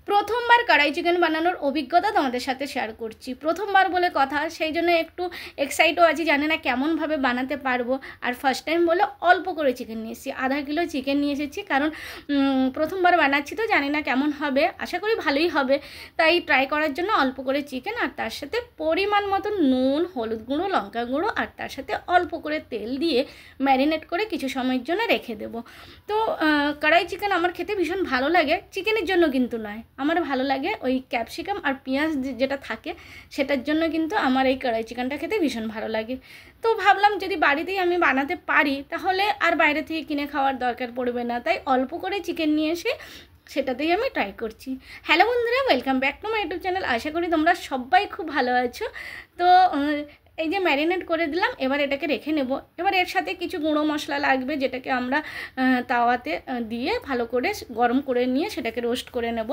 প্রথমবার কড়াই চিকেন বানানোর অভিজ্ঞতা তোমাদের সাথে শেয়ার করছি। প্রথমবার বলে কথা, সেই জন্য একটু এক্সাইটও আছি, জানি না কেমনভাবে বানাতে পারবো। আর ফার্স্ট টাইম বলে অল্প করে চিকেন নিয়ে এসেছি, আধা কিলো চিকেন নিয়ে এসেছি, কারণ প্রথমবার বানাচ্ছি তো জানি না কেমন হবে, আশা করি ভালোই হবে। তাই ট্রাই করার জন্য অল্প করে চিকেন, আর তার সাথে পরিমাণ মতো নুন, হলুদ গুঁড়ো, লঙ্কা গুঁড়ো, আর তার সাথে অল্প করে তেল দিয়ে ম্যারিনেট করে কিছু সময়ের জন্য রেখে দেবো। তো কড়াই চিকেন আমার খেতে ভীষণ ভালো লাগে, চিকেনের জন্য কিন্তু নয়, আমার ভালো লাগে ওই ক্যাপসিকাম আর পেঁয়াজ যেটা থাকে সেটার জন্য কিন্তু আমার এই কড়াই চিকেনটা খেতে ভীষণ ভালো লাগে। তো ভাবলাম যদি বাড়িতেই আমি বানাতে পারি তাহলে আর বাইরে থেকে কিনে খাওয়ার দরকার পড়বে না, তাই অল্প করে চিকেন নিয়ে এসে সেটাতেই আমি ট্রাই করছি। হ্যালো বন্ধুরা, welcome back to my YouTube channel. আশা করি তোমরা সবাই খুব ভালো আছো। তো এই যে ম্যারিনেট করে দিলাম, এবার এটাকে রেখে নেব। এবার এর সাথে কিছু গুঁড়ো মশলা লাগবে, যেটাকে আমরা তাওয়াতে দিয়ে ভালো করে গরম করে নিয়ে সেটাকে রোস্ট করে নেব।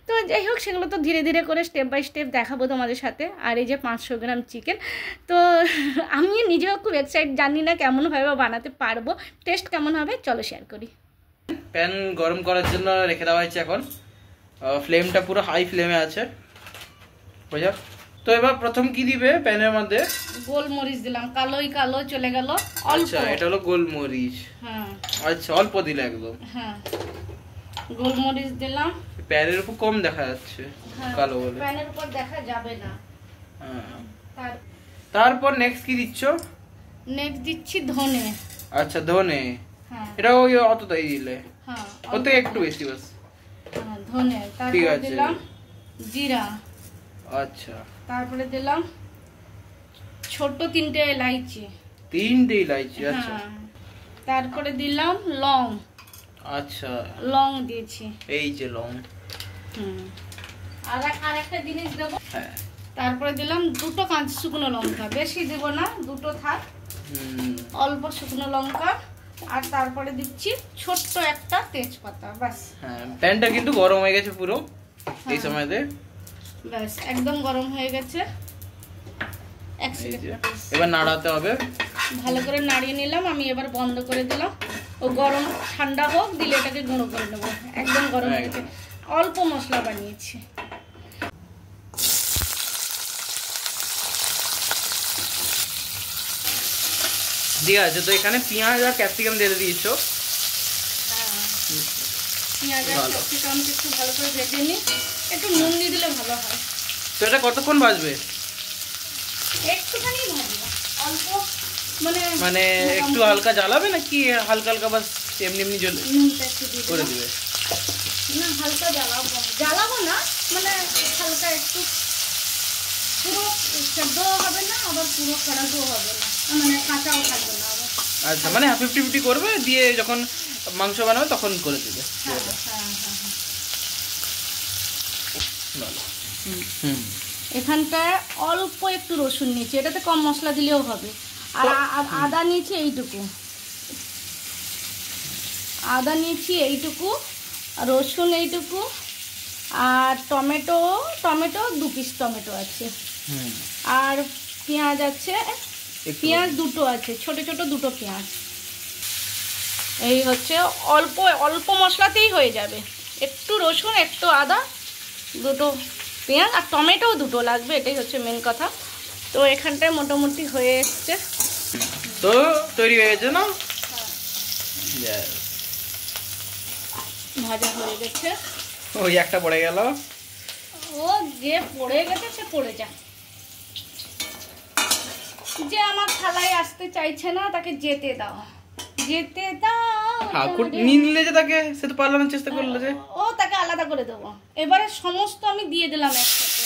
তো যাই হোক, সেগুলো তো ধীরে ধীরে করে স্টেপ বাই স্টেপ দেখাবো তোমাদের সাথে। আর এই যে 500 গ্রাম চিকেন, তো আমি নিজেও খুব এক্সাইট, জানি না কেমনভাবে বানাতে পারবো, টেস্ট কেমন হবে চলো শেয়ার করি। প্যান গরম করার জন্য রেখে দেওয়া হয়েছে, এখন ফ্লেমটা পুরো হাই ফ্লেমে আছে। বুঝা? তো এবার প্রথম কি দিবে প্যানের মধ্যে? গোলমরিচ দিলাম, কালোই কালো চলে গেল। আচ্ছা, এটা হলো গোলমরিচ। হ্যাঁ আচ্ছা, অল্প দিলে একদম। হ্যাঁ, গোলমরিচ দিলাম। প্যানের উপর কম দেখা যাচ্ছে, কালো বলে। প্যানের উপর দেখা যাবে না। হ্যাঁ, তারপর নেক্সট কি দিচ্ছ? নেক্সট দিচ্ছি ধনে। আচ্ছা, ধনে। হ্যাঁ, এটা ওই অতটাই দিলে? হ্যাঁ, ওতে একটু বেশি বাস। হ্যাঁ, ধনে। তারপরে দিলাম জিরা। আচ্ছা, তারপরে দিলাম ছোট 3টে এলাইচি। 3টে এলাইচি। আচ্ছা, তারপরে দিলাম লং। আচ্ছা, লং দিয়েছি, এই যে লং। আর একটা জিনিস দেব। হ্যাঁ, তারপরে দিলাম 2টো কাঁচা শুকনো লঙ্কা, বেশি দেব না, 2টো থাক, অল্প শুকনো লঙ্কা। আর তারপরে দিচ্ছি ছোট্ট একটা তেজপাতা, ব্যাস। হ্যাঁ, প্যানটা কিন্তু গরম হয়ে গেছে পুরো এই সময়তে। ব্যাস, একদম গরম হয়ে গেছে। এবার নাড়াতে হবে, ভালো করে নাড়িয়ে নিলাম আমি। এবার বন্ধ করে দিলাম, ও গরম ঠান্ডা হোক, দিলে এটাকে গুঁড়ো করে নেবো। একদম গরম হয়ে গেছে, অল্প মশলা বানিয়েছি। ঠিক আছে, তো এখানে পেঁয়াজ আর ক্যাপসিকাম দিয়ে দিয়েছো। পেঁয়াজ আর ক্যাপসিকামকে একটু ভালো করে ভেজে নিই, একটু নুন দিয়ে দিলে ভালো হয়। তো এটা কতক্ষণ ভাজবে? একটুখানি ভাজবো, অল্প, মানে একটু হালকা জ্বালাবে নাকি হালকা হালকা বাস এমনি এমনি করে দিবে? না, হালকা জ্বালাবো না, মানে হালকা একটু, পুরো সেদ্ধ হবে না আবার পুরো খারাপও হবে না, মানে কাঁচাও থাকবে না আবার। আচ্ছা, মানে 50-50 করবে, দিয়ে যখন মাংস বানাবে তখন করে দিবে। হ্যাঁ হ্যাঁ হ্যাঁ। এখানটায় অল্প একটু রসুন নিয়েছি, এটাতে কম মশলা দিলেও হবে। আর আদা নিয়েছি এইটুকু, আদা নিয়েছি এইটুকু, রসুন এইটুকু, আর টমেটো 2 পিস টমেটো আছে, আর পেঁয়াজ আছে, পেঁয়াজ 2টো আছে, ছোট ছোট 2টো পেঁয়াজ। এই হচ্ছে অল্প অল্প মশলাতেই হয়ে যাবে। একটু রসুন, একটু আদা, 2টো পেঁয়াজ, আর টমেটোও 2টো লাগবে, এটাই হচ্ছে মেন কথা। তো এখানটায় মোটামুটি হয়ে এসছে, তো তৈরি হয়ে গেছে না? ভাজা হয়ে গেছে। ওই একটা পড়ে গেল, ও যে পড়ে গেছে সে পড়ে যা, যে আমার থালায় আসতে চাইছে না তাকে যেতে দাও, যেতে দাও। ঠাকুর নিলে যে তাকে, সে তো পালানোর চেষ্টা করলো যে, ও তাকে আলাদা করে দেবো। এবারে সমস্ত আমি দিয়ে দিলাম একসাথে,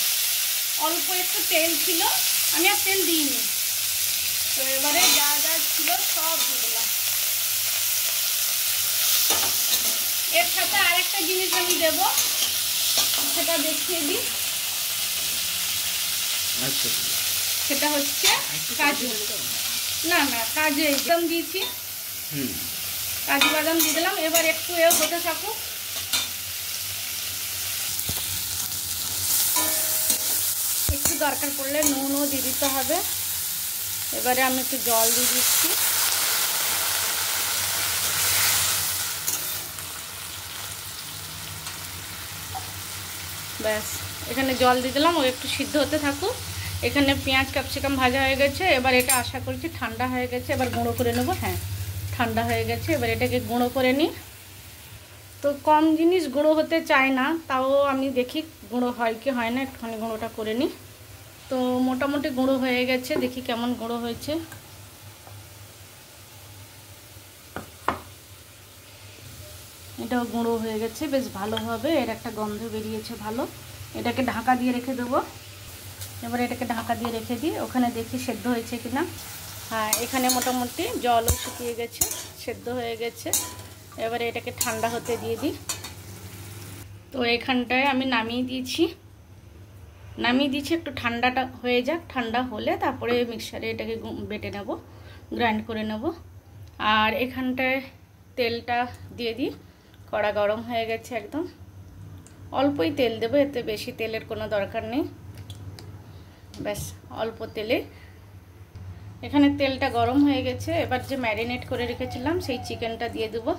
অল্প একটু তেল ছিল, আমি আর তেল দিইনি। তো এবারে যা যা ছিল সব দিয়ে দিলাম। এর সাথে আরেকটা জিনিস আমি দেবো, সেটা দেখিয়ে দিই। আচ্ছা, সেটা হচ্ছে কাজু। না না, কাজু একদম দিয়েছি, কাজু বাদাম দিয়ে দিলাম। এবার একটু হতে থাকুক, একটু দরকার পড়লে নুনও দিয়ে দিতে হবে। এবারে আমি একটু জল দিয়ে দিচ্ছি। ব্যাস এখানে জল দিয়ে দিলাম, ও একটু সিদ্ধ হতে থাকুক। এখানে পেঁয়াজ ক্যাপসিকাম ভাজা হয়ে গেছে। এবার এটা আশা করছি ঠান্ডা হয়ে গেছে, এবার গুঁড়ো করে নেবো। হ্যাঁ ঠান্ডা হয়ে গেছে, এবার এটাকে গুঁড়ো করে নিই। তো কম জিনিস গুঁড়ো হতে চায় না, তাও আমি দেখি গুঁড়ো হয় কি হয় না, একটুখানি গুঁড়োটা করে নিই। তো মোটামুটি গুঁড়ো হয়ে গেছে, দেখি কেমন গুঁড়ো হয়েছে। এটাও গুঁড়ো হয়ে গেছে বেশ ভালোভাবে, এর একটা গন্ধ বেরিয়েছে ভালো। এটাকে ঢাকা দিয়ে রেখে দেবো। এবার এটাকে ঢাকা দিয়ে রেখে দিই, ওখানে দেখি সেদ্ধ হয়েছে কিনা। হ্যাঁ এখানে মোটামুটি জলও শুকিয়ে গেছে, সেদ্ধ হয়ে গেছে। এবারে এটাকে ঠান্ডা হতে দিয়ে দিই। তো এখানটায় আমি নামিয়ে দিয়েছি, একটু ঠান্ডাটা হয়ে যাক। ঠান্ডা হলে তারপরে মিক্সারে এটাকে বেটে নেব, গ্রাইন্ড করে নেব। আর এখানটায় তেলটা দিয়ে দিই। কড়া গরম হয়ে গেছে একদম, অল্পই তেল দেবো, এতে বেশি তেলের কোনো দরকার নেই। ব্যাস অল্প তেলে এখানে তেলটা গরম হয়ে গেছে। এবার যে ম্যারিনেট করে রেখেছিলাম সেই চিকেনটা দিয়ে দেবো।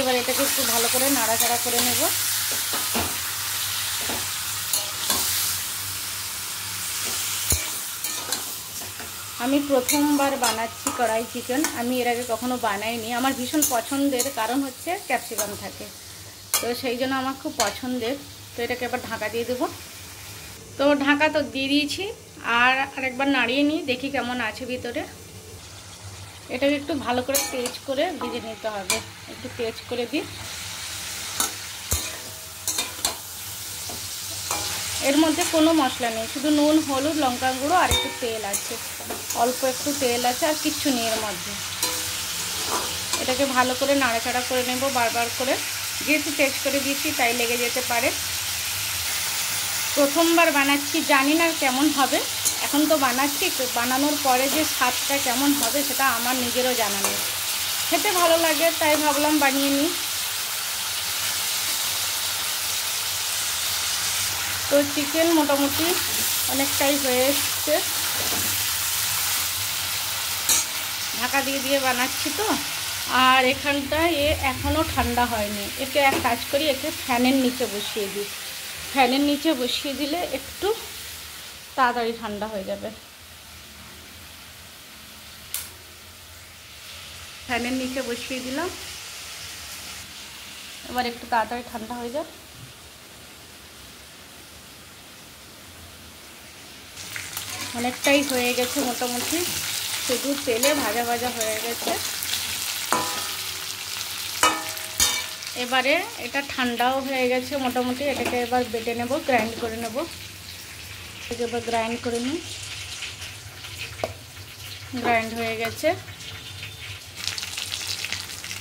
এবার এটাকে একটু ভালো করে নাড়াচাড়া করে নেব। আমি প্রথমবার বানাচ্ছি কড়াই চিকেন, আমি এর আগে কখনো বানাইনি। আমার ভীষণ পছন্দের, কারণ হচ্ছে ক্যাপসিকাম থাকে, তো সেই জন্য আমার খুব পছন্দের। তো এটাকে এবার ঢাকা দিয়ে দেবো। তো ঢাকা তো দিয়ে দিয়েছি, আর আরেকবার নাড়িয়ে নিই, দেখি কেমন আছে ভিতরে। এটাকে একটু ভালো করে তেজ করে ভেজে নিতে হবে, একটু তেজ করে দিই। এর মধ্যে কোনো মশলা নেই, শুধু নুন হলুদ লঙ্কা গুঁড়ো আর একটু তেল আছে, অল্প একটু তেল আছে, আর কিচ্ছু নেই এর মধ্যে। এটাকে ভালো করে নাড়াচাড়া করে নেব বারবার করে, যেহেতু তেজ করে দিয়েছি তাই লেগে যেতে পারে। প্রথমবার বানাচ্ছি, জানি না কেমন হবে। এখন তো বানাচ্ছি, বানানোর পরে যে স্বাদটা কেমন হবে সেটা আমার নিজেরও জানা নেই। খেতে ভালো লাগে তাই ভাবলাম বানিয়ে নিই। তো চিকেন মোটামুটি অনেকটাই হয়ে এসছে, ঢাকা দিয়ে দিয়ে বানাচ্ছি তো। আর এখানটায় এখনও ঠান্ডা হয়নি, একে এক কাজ করি, একে ফ্যানের নিচে বসিয়ে দিই। ফ্যানের নিচে বসিয়ে দিলে একটু তাড়াতাড়ি ঠান্ডা হয়ে যাবে। ফ্যানের নিচে বসিয়ে দিলাম, এবার একটু তাড়াতাড়ি ঠান্ডা হয়ে যাবে। অনেকটাই হয়ে গেছে মোটামুটি, শুধু তেলে ভাজা ভাজা হয়ে গেছে। এবারে এটা ঠান্ডাও হয়ে গেছে মোটামুটি, এটাকে এবার বেটে নেব, গ্রাইন্ড করে নেব। এটাকে এবার গ্রাইন্ড করে নিই। গ্রাইন্ড হয়ে গেছে,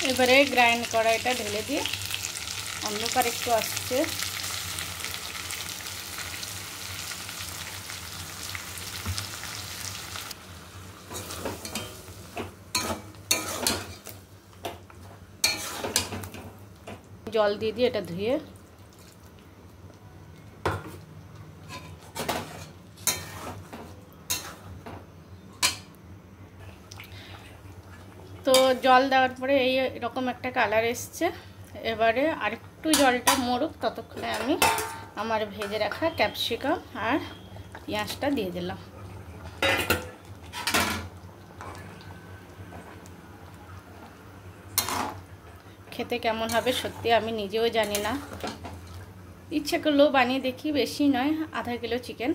এবারে গ্রাইন্ড করা এটা ঢেলে দিয়ে, অন্ধকার একটু আসছে। জল দিয়ে দিয়ে এটা ধুয়ে তো জল দেওয়ার পরে এই এরকম একটা কালার এসছে। এবারে আরেকটু জলটা মরুক, ততক্ষণে আমি আমার ভেজে রাখা ক্যাপসিকাম আর পেঁয়াজটা দিয়ে দিলাম। খেতে কেমন হবে সত্যি আমি নিজেও জানি না, ইচ্ছে করলেও বানিয়ে দেখি। বেশি নয়, আধা কিলো চিকেন,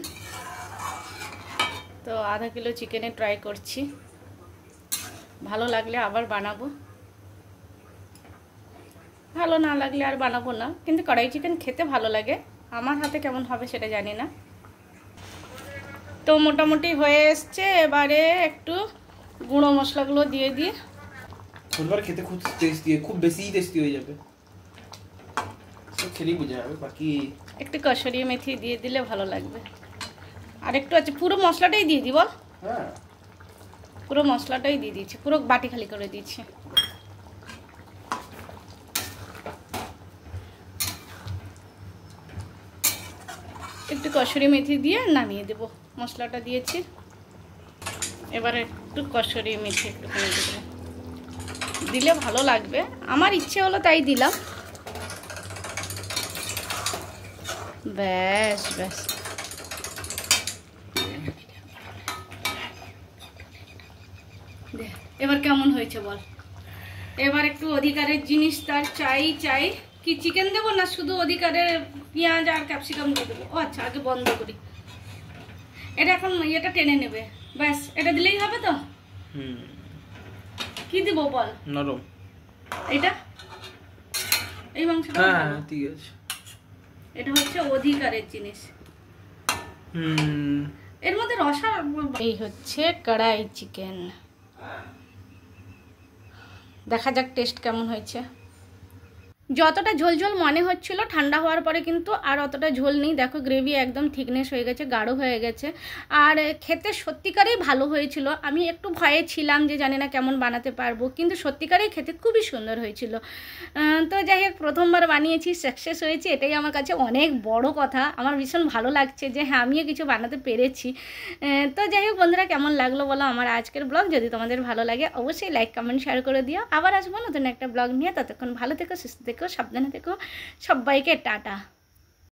তো আধা কিলো চিকেনে ট্রাই করছি। ভালো লাগলে আবার বানাবো, ভালো না লাগলে আর বানাবো না। কিন্তু কড়াই চিকেন খেতে ভালো লাগে, আমার হাতে কেমন হবে সেটা জানি না। তো মোটামুটি হয়ে এসছে, এবারে একটু গুঁড়ো মশলাগুলো দিয়ে দিই। ফুলবার খেতে খুব টেস্টি, খুব বেশি টেস্টি হয়ে যাবে, সব খেলেই বোঝা যাবে। বাকি একটু কসুরি মেথি দিয়ে দিলে ভালো লাগবে। আর একটু আছে, পুরো মশলাটাই দিয়ে দিই বল। হ্যাঁ পুরো মশলাটাই দিয়ে দিয়েছি, পুরো বাটি খালি করে দিয়েছি। একটু কসুরি মেথি দিয়ে নামিয়ে দেব। মশলাটা দিয়েছি, এবারে একটু কসুরি মেথি একটুখানি দেবো, দিলে ভালো লাগবে, আমার ইচ্ছে হলো তাই দিলাম। ব্যাস ব্যাস, এবার কেমন হয়েছে বল। এবার একটু অধিকারের জিনিস তার চাই। কি চিকেন দেবো না শুধু অধিকারের পেঁয়াজ আর ক্যাপসিকাম দিয়ে দেবো? ও আচ্ছা, আগে বন্ধ করি। এটা এখন এটা টেনে নেবে, ব্যাস এটা দিলেই হবে তো। কি দিব বল? নরম এটা, এই মাংসটা। হ্যাঁ ঠিক আছে। এটা হচ্ছে অধিকারের জিনিস, এর মধ্যে রসা। এই হচ্ছে কড়াই চিকেন, দেখা যাক টেস্ট কেমন হয়েছে। যতটা ঝোল ঝোল মনে হচ্ছিল ঠান্ডা হওয়ার পরে কিন্তু আর অতটা ঝোল নেই। দেখো গ্রেভি একদম থিকনেস হয়ে গেছে, গাঢ় হয়ে গেছে, আর খেতে সত্যিকারেই ভালো হয়েছিল। আমি একটু ভয়ে ছিলাম যে জানি না কেমন বানাতে পারবো, কিন্তু সত্যিকারেই খেতে খুবই সুন্দর হয়েছিল। তো যাই হোক, প্রথমবার বানিয়েছি, সাকসেস হয়েছি, এটাই আমার কাছে অনেক বড় কথা। আমার ভীষণ ভালো লাগছে যে হ্যাঁ আমিও কিছু বানাতে পেরেছি। তো যাই হোক বন্ধুরা, কেমন লাগলো বলো আমার আজকের ব্লগ। যদি তোমাদের ভালো লাগে অবশ্যই লাইক কমেন্ট শেয়ার করে দিও। আবার আসবো নতুন একটা ব্লগ নিয়ে, ততক্ষণ ভালো থেকো, সুস্থ থেকো, সাবধানে থেকো, সবাইকে টাটা।